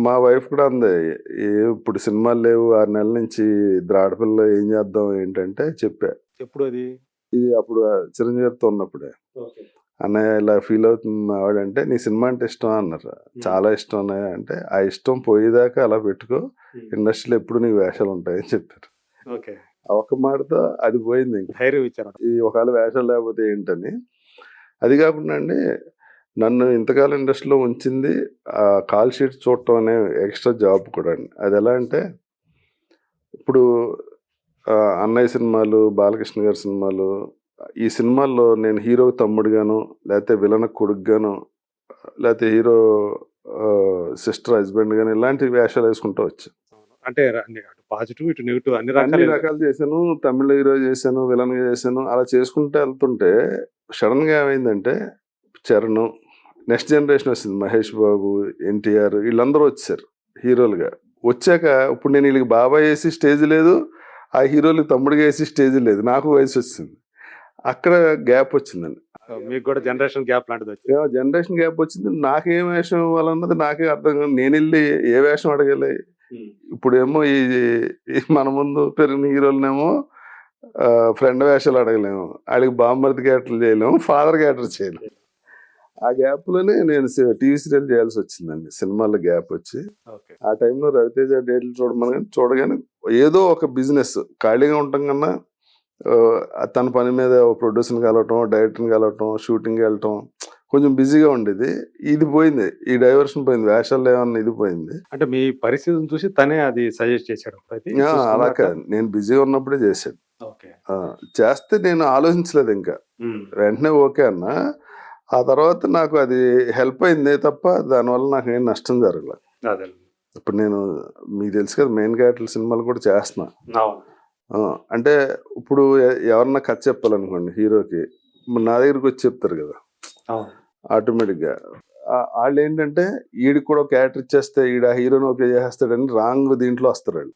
మా వైఫ్ కూడా అంది. ఇప్పుడు సినిమాలు లేవు 6 నెలల నుంచి ఆడపిల్ల ఏం చేద్దాం ఏంటంటే చెప్పా. ఎప్పుడు అది? ఇది అప్పుడు చిరంజీవి గారితో ఉన్నప్పుడే. అన్నయ్య ఇలా ఫీల్ అవుతుంది మా ఆవిడంటే, నీ సినిమా అంటే ఇష్టమా అన్నారు. చాలా ఇష్టం అన్నయ్య అంటే, ఆ ఇష్టం పోయేదాకా అలా పెట్టుకో, ఇండస్ట్రీలో ఎప్పుడు నీకు వేషాలు ఉంటాయని చెప్పారు. ఓకే. ఆ ఒక్క మాటతో అది పోయింది. ఇంక ధైర్యం ఇచ్చారు. ఈ ఒకవేళ వేషాలు లేకపోతే ఏంటని. అది కాకుండా అండి, నన్ను ఇంతకాలం ఇండస్ట్రీలో ఉంచింది కాల్ షీట్ చూడటం అనే ఎక్స్ట్రా జాబ్ కూడా అండి. అది ఎలా అంటే, ఇప్పుడు అన్నయ్య సినిమాలు, బాలకృష్ణ గారి సినిమాలు, ఈ సినిమాల్లో నేను హీరో తమ్ముడుగాను, లేకపోతే విలన్ కొడుకుగాను, లేకపోతే హీరో సిస్టర్ హస్బెండ్ గాను ఇలాంటి వేషాలు వేసుకుంటూ వచ్చాను. అంటే అటు పాజిటివ్ ఇటు నెగిటివ్ అన్ని రకాలు చేశాను. తమిళ హీరో చేశాను, విలన్ గా చేశాను. అలా చేసుకుంటూ వెళ్తుంటే సడన్ గా ఏమైందంటే చరణ్, నెక్స్ట్ జనరేషన్ వచ్చింది. మహేష్ బాబు, ఎన్టీఆర్ వీళ్ళందరూ వచ్చారు హీరోలుగా. వచ్చాక ఇప్పుడు నేను వీళ్ళకి బాబాయ్ వేసి స్టేజ్ లేదు, ఆ హీరోలకి తమ్ముడిగా వేసి స్టేజ్ లేదు. నాకు వయసు వచ్చింది. అక్కడ గ్యాప్ వచ్చిందండి. మీకు కూడా జనరేషన్ గ్యాప్ లాంటిది వచ్చింది. జనరేషన్ గ్యాప్ వచ్చింది. నాకేం వేషం ఇవ్వాలన్నది నాకే అర్థం కాదు. నేను వెళ్ళి ఏ వేషం అడగాలి? ఇప్పుడేమో ఈ మన ముందు పెరిగిన హీరోలనేమో ఫ్రెండ్ వేషాలు అడగలేము, వాళ్ళకి బామ్మర్ది క్యారెక్టర్లు చేయలేము, ఫాదర్ క్యారెక్టర్ చేయలేము. ఆ గ్యాప్ లోనే నేను టీవీ సీరియల్ చేయాల్సి వచ్చిందండి. సినిమాల్లో గ్యాప్ వచ్చి ఆ టైంలో రవితేజ డేట్లు చూడగానే ఏదో ఒక బిజినెస్ ఖాళీగా ఉండటం కన్నా తన పని మీద ప్రొడ్యూసర్ని కలవటం, డైరెక్టర్ని కలవటం, షూటింగ్కి వెళ్ళటం కొంచెం బిజీగా ఉండేది. ఇది పోయింది, ఈ డైవర్షన్ పోయింది, వేషాలు ఏమన్నా ఇది పోయింది. అంటే మీ పరిస్థితిని చూసి తనే అది సజెస్ట్ చేశాడు? అలా కాదు, నేను బిజీగా ఉన్నప్పుడే చేశాడు. చేస్తే నేను ఆలోచించలేదు ఇంకా, వెంటనే ఓకే అన్న. ఆ తర్వాత నాకు అది హెల్ప్ అయిందే తప్ప దానివల్ల నాకు ఏం నష్టం జరగలేదు. ఇప్పుడు నేను మీకు తెలుసు కదా, మెయిన్ క్యారెక్టర్ సినిమాలు కూడా చేస్తున్నా. అంటే ఇప్పుడు ఎవరన్నా కథ చెప్పాలనుకోండి హీరోకి, నా దగ్గరికి వచ్చి చెప్తారు కదా ఆటోమేటిక్గా. వాళ్ళు ఏంటంటే ఈడికి కూడా క్యారెక్టర్ ఇచ్చేస్తే ఈడ హీరోని ఓకే చేస్తాడని రాంగ్ దీంట్లో వస్తారు వాళ్ళు.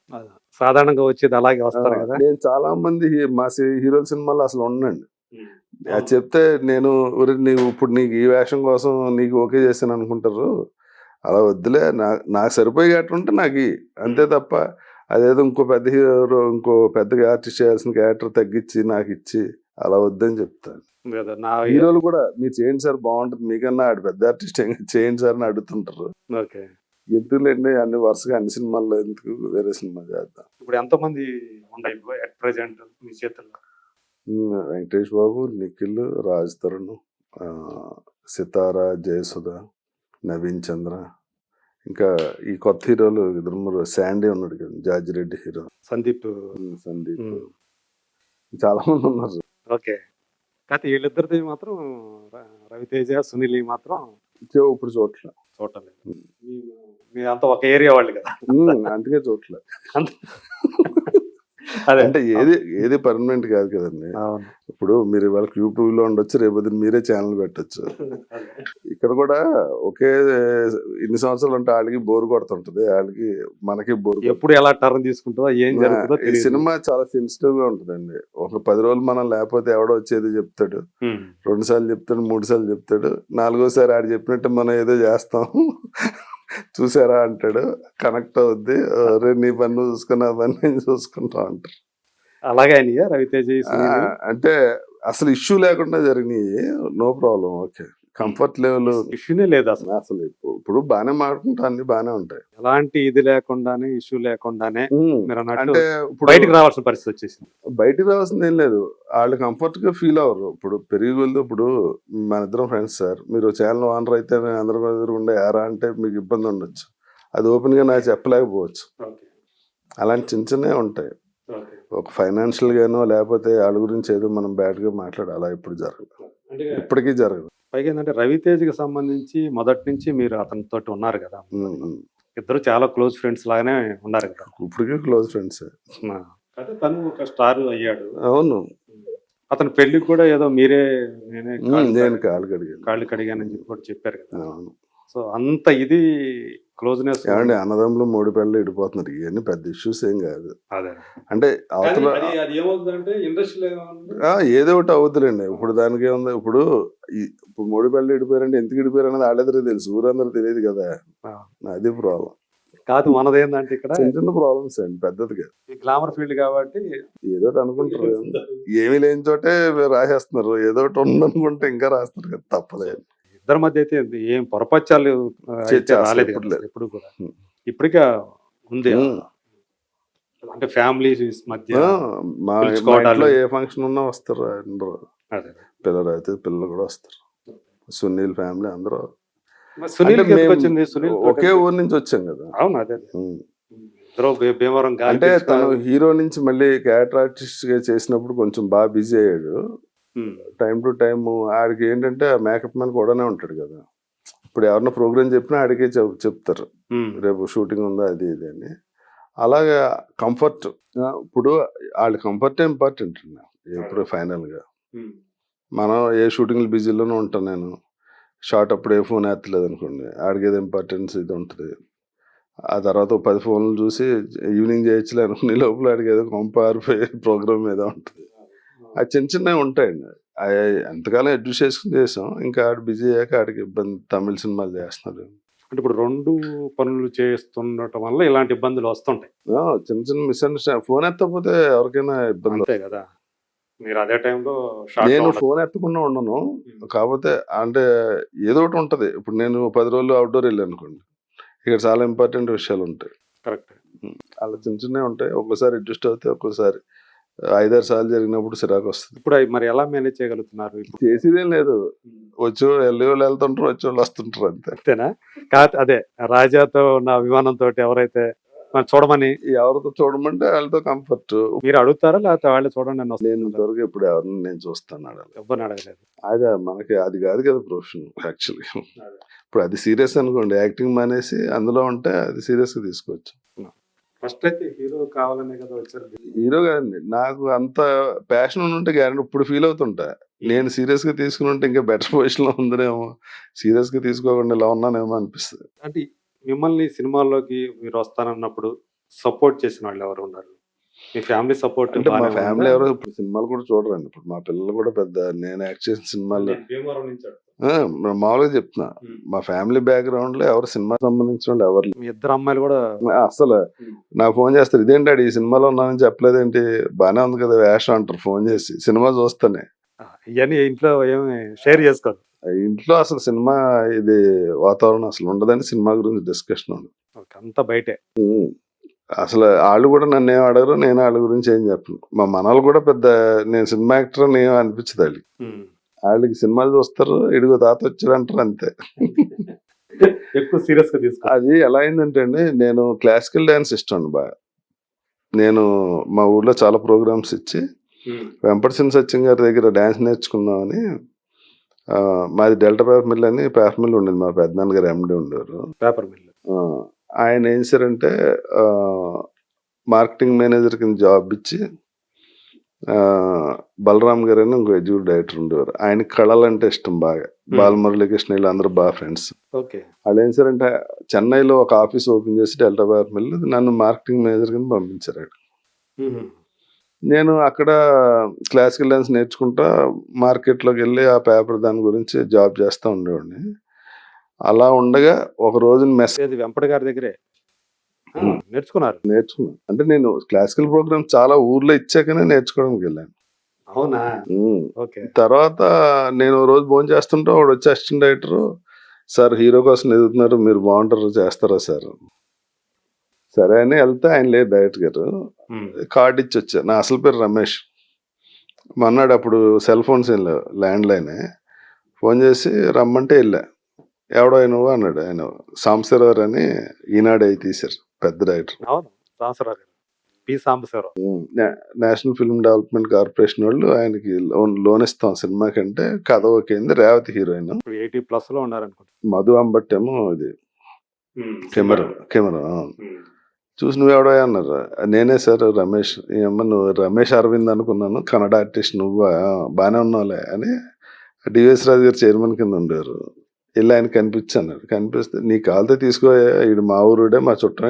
సాధారణంగా వచ్చేది అలాగే వస్తారు కదా. నేను చాలా మంది మా హీరోల సినిమాలో అసలు ఉండండి, అది చెప్తే నేను నీవు ఇప్పుడు నీకు ఈ వేషం కోసం నీకు ఓకే చేశాను అనుకుంటారు. అలా వద్దులే, నాకు సరిపోయి క్యారెక్టర్ ఉంటే నాకు అంతే తప్ప అదేదో ఇంకో పెద్ద హీరో ఇంకో పెద్దగా ఆర్టిస్ట్ చేయాల్సిన క్యారెక్టర్ తగ్గించి నాకు ఇచ్చి అలా వద్దని చెప్తాను. హీరోలు కూడా మీరు చేయండి సార్ బాగుంటుంది, మీకన్నా ఆడు పెద్ద ఆర్టిస్ట్ చేయండి సార్ అని అడుగుతుంటారు. ఎందుకులేండి అన్ని వరుసగా అన్ని సినిమాల్లో ఎందుకు, వేరే సినిమా చేద్దాం. ఇప్పుడు ఎంతమంది ఉన్నాయి అట్ ప్రెజెంట్ మీ చేతుల్లో? వెంకటేష్ బాబు, నిఖిల్, రాజ్ తరుణ్, సితారా, జయసుధ, నవీన్ చంద్ర, ఇంకా ఈ కొత్త హీరోలు ఇద్దరు, శాండీ ఉన్నాడు కదా, జార్జి రెడ్డి హీరో, సందీప్ చాలా మంది ఉన్నారు. ఓకే. కాకపోతే వీళ్ళిద్దరిది మాత్రం రవితేజ, సునీల్ మాత్రం ఇప్పుడు చూడలేదు. మీరంతా ఒక ఏరియా వాళ్ళు కదా, అందుకే చూడలేదు. అంటే ఏది పర్మనెంట్ కాదు కదండి. ఇప్పుడు మీరు వాళ్ళకి యూట్యూబ్ లో ఉండొచ్చు, రేపు మీరే ఛానల్ పెట్టచ్చు. ఇక్కడ కూడా ఒకే ఇన్ని సంవత్సరాలు అంటే వాళ్ళకి బోర్ కొడుతుంటది, వాళ్ళకి మనకి బోర్. ఎప్పుడు ఎలా టర్న్ తీసుకుంటుందో ఏం జరుగుతుందో. ఈ సినిమా చాలా సెన్సిటివ్ గా ఉంటదండి. ఒక 10 రోజులు మనం లేకపోతే ఎవడో వచ్చేది చెప్తాడు, 2 సార్లు చెప్తాడు, 3 సార్లు చెప్తాడు, 4గోసారి ఆడు చెప్పినట్టు మనం ఏదో చేస్తాం, చూసారా అంటాడు, కనెక్ట్ అవుద్ది, నీ పన్ను చూసుకుని ఆ పని నేను చూసుకుంటా అంటారు. అలాగే రవితేజ అంటే అసలు ఇష్యూ లేకుండా జరిగినాయి, no problem, okay, comfort level ఇష్యూనే లేదు అసలు. అసలు ఇప్పుడు బాగానే మాట్లాడుకుంటా, అన్ని బాగానే ఉంటాయి, ఎలాంటి ఇది లేకుండానే, ఇష్యూ లేకుండానే. అంటే బయటకు రావాల్సిన పరిస్థితి వచ్చేసింది. బయటకు రావాల్సింది ఏం లేదు, వాళ్ళు కంఫర్ట్ గా ఫీల్ అవ్వరు. ఇప్పుడు పెరిగి వెళ్తే, ఇప్పుడు మన ఇద్దరం ఫ్రెండ్స్ సార్, మీరు ఛానల్ ఓనర్ అయితే అందరూ ఎదురుకుండా యారా అంటే మీకు ఇబ్బంది ఉండొచ్చు, అది ఓపెన్ గా నాకు చెప్పలేకపోవచ్చు. అలాంటి చిన్న చిన్నవి ఉంటాయి. ఒక ఫైనాన్షియల్ గానో లేకపోతే వాళ్ళ గురించి ఏదో మనం బ్యాడ్ గా మాట్లాడాలి, ఇప్పుడు జరగదు, ఇప్పటికీ జరగదు. పైగా ఏంటంటే రవితేజకి సంబంధించి మొదటి నుంచి మీరు అతనితో ఉన్నారు కదా, ఇద్దరు చాలా క్లోజ్ ఫ్రెండ్స్ లాగానే ఉన్నారు కదా. ఇప్పటికీ క్లోజ్ ఫ్రెండ్స్. తను ఒక స్టార్ అయ్యాడు. అవును, అతని పెళ్లికి కూడా ఏదో మీరే నేను కాళ్ళు కడిగానని చెప్పి కూడా చెప్పారు కదా. సో అంత ఇది క్లోజ్నెస్. ఏమండి అన్నదమ్ములు మూడు పెళ్ళి ఇడిపోతున్నారు, ఇవన్నీ పెద్ద ఇష్యూస్ ఏం కాదు. అదే అంటే అవతల అది ఏమవుతుందంటే ఇండస్ట్రీలో ఏదో ఒకటి అవుతుందండి. ఇప్పుడు దానికి ఏముంది, ఇప్పుడు ఇప్పుడు మూడు పెళ్ళి ఇడిపోయారంటే ఎందుకు ఇడిపోయారు అనేది వాళ్ళిద్దరికి తెలుసు, ఊరందరూ తెలియదు కదా. అది ప్రాబ్లం కాదు. మనదేంటంటే ఇక్కడ చిన్న చిన్న ప్రాబ్లమ్స్ అండి, పెద్దది కాదు. ఈ గ్లామర్ ఫీల్డ్ కాబట్టి ఏదో ఒకటి అనుకుంటారు, ఏమీ లేని చోటే రాసేస్తున్నారు, ఏదో ఒకటి ఉందనుకుంటే ఇంకా రాస్తారు కదా, తప్పలేదు. ఇద్దరి మధ్య అయితే ఏం పొరపచ్చాలు అయితే చేస్తారు, రాలేదు ఎప్పుడు కదా లేదు. ఎప్పుడు కూడా. ఇప్పటికే ఉంది. అంటే ఫ్యామిలీస్ మధ్య మా పిలుచుకోవడాలు. ఇంట్లో ఏ ఫంక్షన్ ఉన్నా వస్తారు అందరూ. అదే. పిల్లలు అయితే పిల్లలు కూడా వస్తారు, సునీల్ ఫ్యామిలీ అందరూ. మరి సునీల్ అంటే మేము వచ్చింది. సునీల్ ఒకే ఊరు నుంచి వచ్చాం కదా. అవును. అదే ఇద్దరు భీమవరం అంటే తను హీరో నుంచి మళ్ళీ క్యారెక్టర్ ఆర్టిస్ట్ గా చేసినప్పుడు కొంచెం బాగా బిజీ అయ్యాడు. టైం టు టైం ఆడికి ఏంటంటే మేకప్ మ్యాన్ కూడానే ఉంటాడు కదా. ఇప్పుడు ఎవరన్నా ప్రోగ్రామ్ చెప్పినా ఆడికే చెప్తారు రేపు షూటింగ్ ఉందా అది ఇది అని. అలాగా కంఫర్ట్, ఇప్పుడు వాళ్ళ కంఫర్ట్ ఇంపార్టెంట్ ఎప్పుడు ఫైనల్ గా. మనం ఏ షూటింగ్ బిజీలోనే ఉంటాను నేను, షార్ట్ అప్పుడు ఏ ఫోన్ ఎత్తలేదు అనుకోండి, ఆడికి ఏదో ఇంపార్టెన్స్ ఇది ఉంటుంది. ఆ తర్వాత 10 ఫోన్లు చూసి ఈవినింగ్ చేయొచ్చులే అనుకునే లోపల ఆడికి ఏదో కంపారిపోయే ప్రోగ్రామ్ ఏదో ఉంటుంది. అది చిన్న చిన్నవి ఉంటాయండి. ఎంతకాలం అడ్జస్ట్ చేసుకుని చేసాం, ఇంకా ఆడు బిజీ అయ్యాక ఆడికి ఇబ్బంది. తమిళ సినిమాలు చేస్తున్నారు. అంటే ఇప్పుడు 2 పనులు చేస్తుండటం వల్ల ఇలాంటి ఇబ్బందులు వస్తుంటాయి. చిన్న చిన్న మిస్అండర్స్టాండింగ్. ఫోన్ ఎత్తకపోతే ఎవరికైనా ఇబ్బంది. అంతే కదా. మీరు అదే టైంలో నేను ఫోన్ ఎత్తకుండా ఉండను, కాకపోతే అంటే ఏదో ఒకటి ఉంటది. ఇప్పుడు నేను 10 రోజులు అవుట్డోర్ వెళ్ళాను అనుకోండి, ఇక్కడ చాలా ఇంపార్టెంట్ విషయాలు ఉంటాయి. కరెక్ట్. అలా చిన్న చిన్నవి ఉంటాయి. ఒక్కోసారి అడ్జస్ట్ అవుతాయి, ఒక్కోసారి 5-6 సార్లు జరిగినప్పుడు చిరాకు వస్తుంది. ఇప్పుడు అవి మరి ఎలా మేనేజ్ చేయగలుగుతున్నారు? చేసేదేం లేదు, వెళ్ళే వాళ్ళు వెళ్తుంటారు, వచ్చే వాళ్ళు వస్తుంటారు, అంతే. అంతేనా? అదే రాజాతో ఉన్న అభిమానంతో ఎవరైతే చూడమని, ఎవరితో చూడమంటే వాళ్ళతో కంఫర్ట్. మీరు అడుగుతారా లేకపోతే వాళ్ళే చూడండి అని? నేను ఇంతవరకు ఇప్పుడు ఎవరిని నేను చూస్తాను అడగలేదు, ఎవరిని అడగలేదు. అదే మనకి అది కాదు కదా ప్రొఫెషన్ యాక్చువల్గా. ఇప్పుడు అది సీరియస్ అనుకోండి, యాక్టింగ్ మానేసి అందులో ఉంటే అది సీరియస్ గా తీసుకోవచ్చు. ఫస్ట్ అయితే హీరో కావాలనే కదా వచ్చారు. హీరో కాదండి, నాకు అంత ప్యాషన్ ఉంటే గ్యారెంటీ ఇప్పుడు ఫీల్ అవుతుంటా. నేను సీరియస్ గా తీసుకుని ఉంటే ఇంకా బెటర్ పొజిషన్ లో ఉందనేమో, సీరియస్ గా తీసుకోకుండా ఇలా ఉన్నానేమో అనిపిస్తుంది. అంటే మిమ్మల్ని సినిమాల్లోకి మీరు వస్తానన్నప్పుడు సపోర్ట్ చేసిన వాళ్ళు ఎవరు ఉన్నారు? మీ ఫ్యామిలీ సపోర్ట్? అంటే మా ఫ్యామిలీ ఎవరు ఇప్పుడు సినిమాలు కూడా చూడరండి. ఇప్పుడు మా పిల్లలు కూడా పెద్ద నేను యాక్ట్ చేసిన సినిమాల్లో మామూలుగా చెప్తున్నా, మా ఫ్యామిలీ బ్యాక్గ్రౌండ్ లో ఎవరు సినిమా సంబంధించిన వాళ్ళు ఎవరు. మీ ఇద్దరు అమ్మాయిలు కూడా అసలు నాకు ఫోన్ చేస్తారు, ఇదేంటి ఈ సినిమాలో ఉన్నానని చెప్పలేదేంటి, బానే ఉంది కదా వేషం అంటారు ఫోన్ చేసి. సినిమా చూస్తానే ఇవన్నీ ఇంట్లో ఏమి షేర్ చేసుకోరు. ఇంట్లో అసలు సినిమా ఇది వాతావరణం అసలు ఉండదని, సినిమా గురించి డిస్కషన్ ఉండదు, అంతా బయటే. అసలు వాళ్ళు కూడా నన్ను ఏం అడగరు, నేను వాళ్ళ గురించి ఏం చెప్పను. మా మనలు కూడా పెద్ద నేను సినిమా యాక్టర్ అని ఏం అనిపించదు వాళ్ళకి. వాళ్ళకి సినిమాలు చూస్తారు, ఇడుగు తాత వచ్చారు అంటారు, అంతే. ఎక్కువ సీరియస్ గా తీసుకో. అది ఎలా అయిందంటే అండి, నేను క్లాసికల్ డాన్స్ ఇష్టం అండి బాగా. నేను మా ఊర్లో చాలా ప్రోగ్రామ్స్ ఇచ్చి వెంపటిసిన సత్యం గారి దగ్గర డాన్స్ నేర్చుకుందామని, మాది డెల్టా పేపర్ మిల్ అని పేపర్ మిల్ ఉండేది, మా పెద్దనాన్న గారు ఎండి ఉండేవారు. Paper mill. ఆయన ఏం చేశారంటే మార్కెటింగ్ మేనేజర్ కింద జాబ్ ఇచ్చి, బలరామ్ గారు అని ఇంకో ఎగ్జిక్యూటివ్ డైరెక్టర్ ఉండేవారు. ఆయన కళలు అంటే ఇష్టం బాగా. బాలమురళీకృష్ణ వీళ్ళు అందరూ బాగా ఫ్రెండ్స్. వాళ్ళు ఏం చేశారంటే చెన్నైలో ఒక ఆఫీస్ ఓపెన్ చేసి డెల్టా పేపర్ మిల్ నన్ను మార్కెటింగ్ మేనేజర్ కింద పంపించారు. నేను అక్కడ క్లాసికల్ డాన్స్ నేర్చుకుంటా మార్కెట్లోకి వెళ్ళి ఆ పేపర్ దాని గురించి జాబ్ చేస్తూ ఉండేవాడిని. అలా ఉండగా ఒక రోజు వెంపటి గారి దగ్గరే నేర్చుకున్నాను. అంటే నేను క్లాసికల్ ప్రోగ్రామ్ చాలా ఊర్లో ఇచ్చాకనే నేర్చుకోవడానికి వెళ్ళాను. అవునా? తర్వాత నేను రోజు భోజనం చేస్తుంటే వాడు వచ్చి అసిస్టెంట్ డైరెక్టర్, సార్ హీరో కోసం ఎదుగుతున్నారు, మీరు బాగుంటారు చేస్తారా సార్? సరే అని వెళ్తే ఆయన లేదు డైరెక్టర్ గారు, కార్డు ఇచ్చి వచ్చా. నా అసలు పేరు రమేష్. మొన్నాడు అప్పుడు సెల్ ఫోన్స్ ఏం లేవు, ల్యాండ్ లైనే. ఫోన్ చేసి రమ్మంటే వెళ్ళా. ఎవడో నువ్వు అన్నాడు. ఆయన సాంబశివరావు అని ఈనాడు అయి తీశారు, పెద్ద director. National film development corporation వాళ్ళు ఆయనకి లోన్ ఇస్తాం సినిమా కంటే, కథ ఓకేంది, రేవతి హీరోయిన్, 80+ లో ఉన్నారనుకుంటా. మధు అంబట్ ఏమో ఇది కెమెరా. చూసి నువ్వెవడో అన్నారు. నేనే సార్ రమేష్. ఏమన్నా నువ్వు రమేష్ అరవింద్ అనుకున్నాను, కన్నడ ఆర్టిస్ట్, నువ్వు బాగానే ఉన్నావులే అని. డివిఎస్ రాజు గారు చైర్మన్ కింద ఉండేవారు. వెళ్ళి ఆయన కనిపించాను. కనిపిస్తే నీ కాలితే తీసుకో, ఈడు మా ఊరుడే, మా చుట్టం,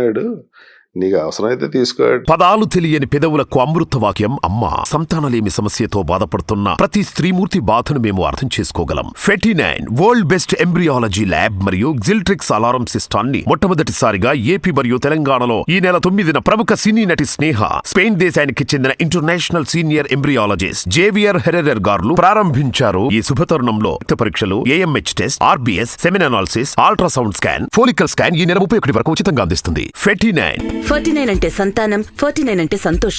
నీకు అవసరమైతే తీసుకో. పదాలు తెలియని పెదవులకు అమృత వాక్యం అమ్మ. సంతానలేమి సమస్యతో బాధపడుతున్న ప్రతి స్త్రీమూర్తి బాధను మేము అర్థం చేసుకోగలం. 49 వరల్డ్ బెస్ట్ ఎంబ్రియాలజీ ల్యాబ్ మరియు జిల్ట్రిక్స్ అలారం సిస్టాన్ని మొట్టమొదటిసారిగా ఏపీ మరియు తెలంగాణలో ఈ నెల 9న ప్రముఖ సినీ నటి స్నేహ, స్పెయిన్ దేశానికి చెందిన international senior embryologist Javier Herrera గారు ప్రారంభించారు. ఈ శుభతరుణంలో రక్త పరీక్షలు, AMH test, RBS, semen analysis, ultrasound scan, follicle scan ఈ నెల 31 వరకు ఉచితంగా అందిస్తుంది. 49 49 అంటే సంతానం, 49 అంటే సంతోషం.